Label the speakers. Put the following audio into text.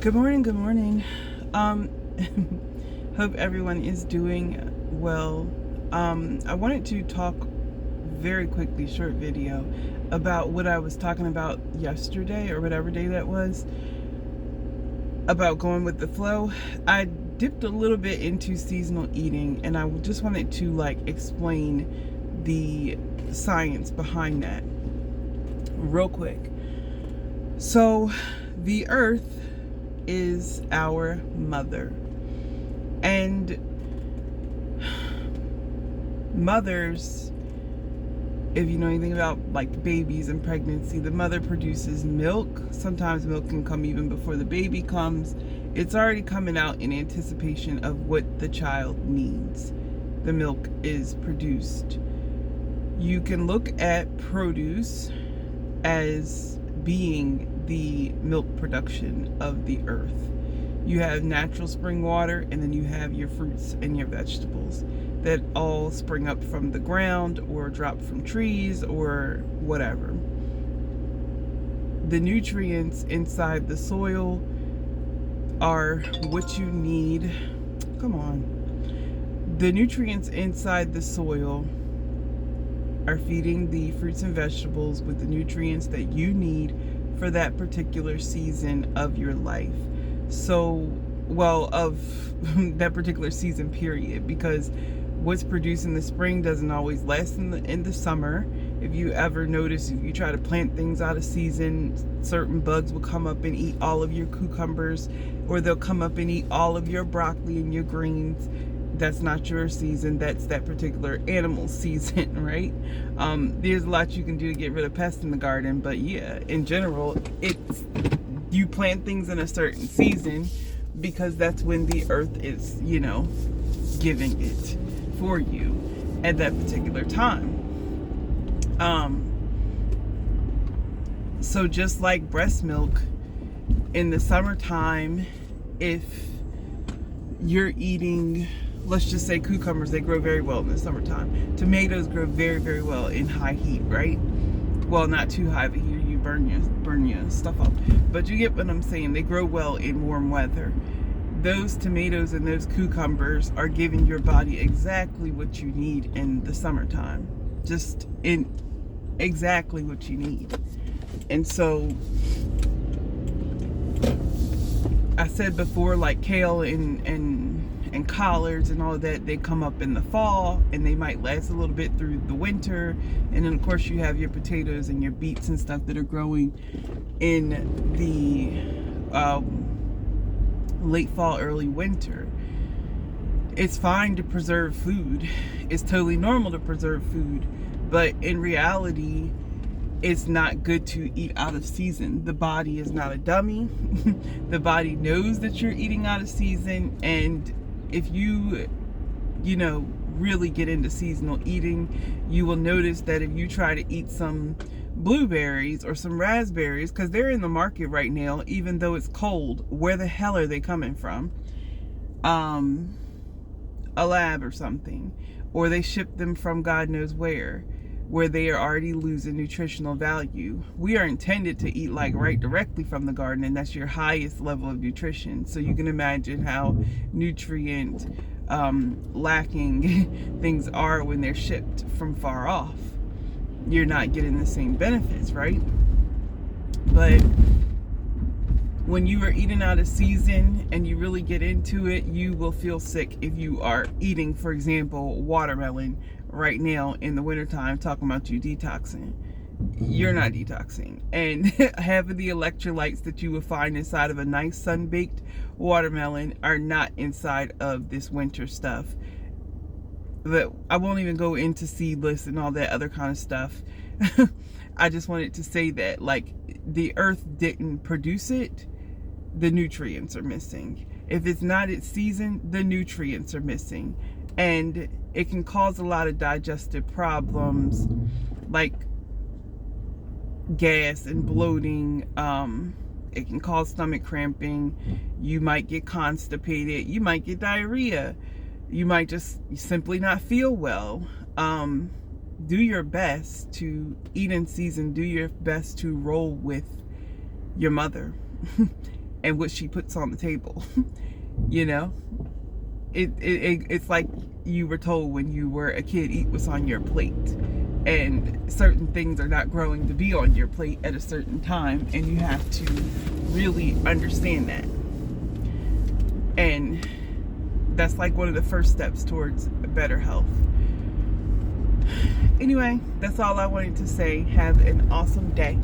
Speaker 1: Good morning, good morning. Um, hope everyone is doing well. I wanted to talk very quickly, short video, about what I was talking about yesterday or whatever day that was, about going with the flow. I dipped a little bit into seasonal eating, and I just wanted to explain the science behind that real quick. So, the earth is our mother, and mothers, if you know anything about babies and pregnancy, the mother produces milk. Sometimes milk can come even before the baby comes. It's already coming out in anticipation of what the child needs. The milk is produced. You can look at produce as being the milk production of the earth. You have natural spring water, and then you have your fruits and your vegetables that all spring up from the ground or drop from trees or whatever. The nutrients inside the soil are what you need. Come on. The nutrients inside the soil are feeding the fruits and vegetables with the nutrients that you need for that particular season of your life. So, of that particular season period, because what's produced in the spring doesn't always last in the summer. If you ever notice, if you try to plant things out of season, certain bugs will come up and eat all of your cucumbers, or they'll come up and eat all of your broccoli and your greens. That's not your season. That's that particular animal season, right? There's a lot you can do to get rid of pests in the garden, but yeah, in general, you plant things in a certain season because that's when the earth is, giving it for you at that particular time. So just like breast milk in the summertime, if you're eating, let's just say cucumbers, they grow very well in the summertime. Tomatoes grow very, very well in high heat, right? Well, not too high, but here you burn your stuff up. But you get what I'm saying. They grow well in warm weather. Those tomatoes and those cucumbers are giving your body exactly what you need in the summertime. Just in exactly what you need. And so I said before, kale and collards and all of that, they come up in the fall and they might last a little bit through the winter. And then of course you have your potatoes and your beets and stuff that are growing in the late fall, early winter. It's fine to preserve food. It's totally normal to preserve food, but in reality, it's not good to eat out of season. The body is not a dummy. The body knows that you're eating out of season, and if you really get into seasonal eating, you will notice that if you try to eat some blueberries or some raspberries, because they're in the market right now, even though it's cold, where the hell are they coming from? A lab or something, or they ship them from God knows where they are already losing nutritional value. We are intended to eat right directly from the garden, and that's your highest level of nutrition. So you can imagine how nutrient lacking things are when they're shipped from far off. You're not getting the same benefits, right? But when you are eating out of season and you really get into it, you will feel sick if you are eating, for example, watermelon right now in the wintertime, talking about you detoxing. You're not detoxing. And half of the electrolytes that you will find inside of a nice sun-baked watermelon are not inside of this winter stuff. But I won't even go into seedless and all that other kind of stuff. I just wanted to say that, the earth didn't produce it, the nutrients are missing. If it's not its season, the nutrients are missing. And it can cause a lot of digestive problems, like gas and bloating. It can cause stomach cramping. You might get constipated. You might get diarrhea. You might just simply not feel well. Do your best to eat in season. Do your best to roll with your mother. and what she puts on the table. You know, it's like you were told when you were a kid, eat what's on your plate, and certain things are not growing to be on your plate at a certain time, and you have to really understand that. And that's like one of the first steps towards better health. Anyway, that's all I wanted to say. Have an awesome day.